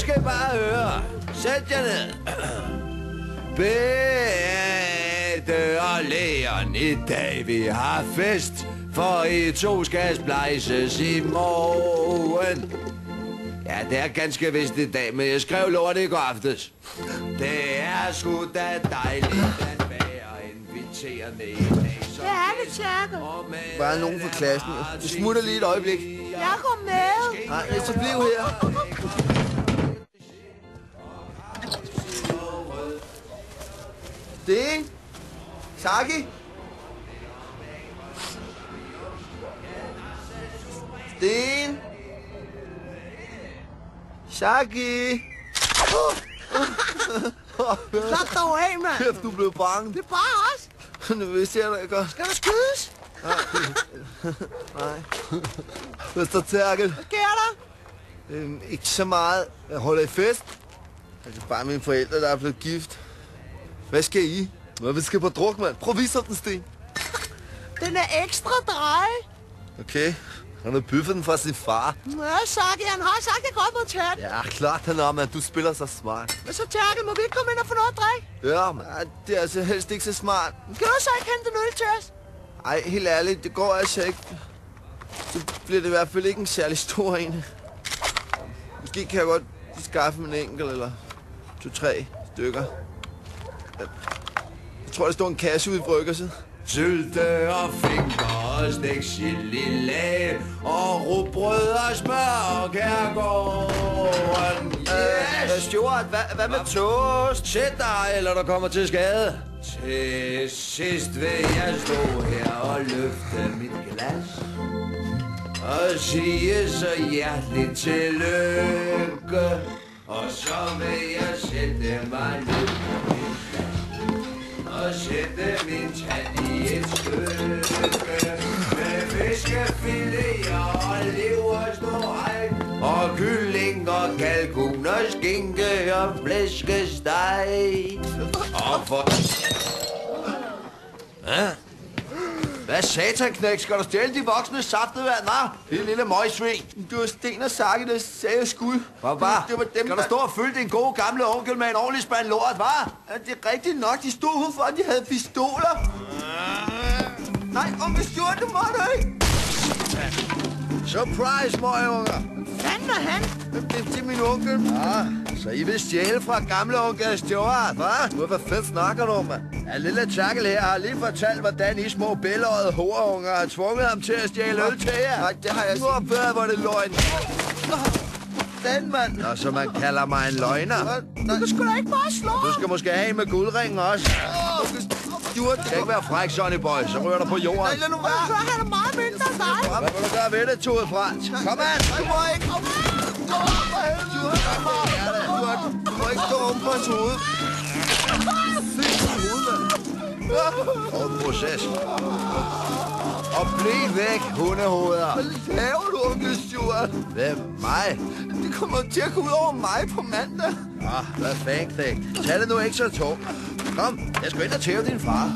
skal I bare høre. Sæt jer ned. Bette og Leon, i dag vi har fest, for I to skal splejses i morgen. Ja, det er ganske vist i dag, men jeg skrev lortet i går aftes. Det er sgu da dejligt at være inviterende i dag. Hvad er det, Tjerke? Bare nogen fra klassen. Jeg smutter lige et øjeblik. Jeg går med. Nej, jeg så bliv her. Sten? Saki? Sten? Saki? Slap dog af, mand. Kæft, du blev bange. Det er bare os. Nu vidste jeg da godt. Skal der skydes? Nej. Mester Terkel. Hvad sker der? Ikke så meget. Jeg holder i fest. Det er bare mine forældre, der er blevet gift. Hvad skal I? Vi skal på druk, mand. Prøv at vise den, Sten. Den er ekstra drej. Okay. Han har bøffet den fra sin far. Ja, Saki, han har sagt, at jeg godt må tage den. Ja, klart han har, men du spiller så smart. Men så, Tjerke, må vi ikke komme ind og få noget at drikke? Ja, men det er altså helst ikke så smart. Kan du så ikke hente en øl til os? Ej, helt ærligt, det går altså ikke. Så bliver det i hvert fald ikke en særlig stor en. Måske kan jeg godt skaffe en enkelt eller 2-3 stykker. Jeg tror, der står en kasse ude i bryggerset. Sylte og finger og stik chili lag og rugbrød og smør og kærgården. Yes! Stuart, hvad med toast? Sæt dig, eller der kommer til skade. Til sidst vil jeg stå her og løfte mit glas og sige så hjerteligt tillykke. Og så vil jeg sætte mig ned og sætte min tand i et stykke med fiskefilet og leversteg og kylling og kalkun og skinke og flæskesteg og for... Ja? Hvad satanknæk? Skal du stjæle de voksne saftevand, hva'? Det lille møgsvin. Det var Sten og Saki, der sagde, jeg skulle. Hvad? Det var dem, Skal du stå og fylde din gode gamle onkel med en ordentlig spand lort, hva'? Ja, det er rigtigt nok. De stod udenfor, at de havde pistoler. Nej, onkel Stuart, du må du ikke. Surprise, møgunger. Fanden er han? Det er min onkel. Ja, så I vil stjæle fra gamle onkel Stuart, hva'? Hvad fanden snakker du om, mand? Ja, lille Tjerkel her har lige fortalt, hvordan I små bællerøde hoverunger har tvunget ham til at stjæle øl til jer. Nej, det har jeg Nu er bedre, hvor det er løgn. Den, mand. Nå, så man kalder mig en løgner. Du kan sgu da ikke bare slå. Du skal måske have en med guldringen også. Stuart, Du skal ikke være fræk, Sonny Boy, så rører du på jorden. nej, lad nu være. Så er han meget mindre end dig. Hvad vil du gøre ved det, Tode Frans? Kom an! Du må ikke. Stuart, du må ikke stå om på hans hoved. Og en proces. Og bliv væk, hundehoveder. Hvad laver du, onkel Stuart? Hvem? Mig? Det kommer til at gå ud over mig på mandag. Hvad fanden, knæk? Tag det nu ikke så tungt. Kom, jeg skal ind og tæve din far.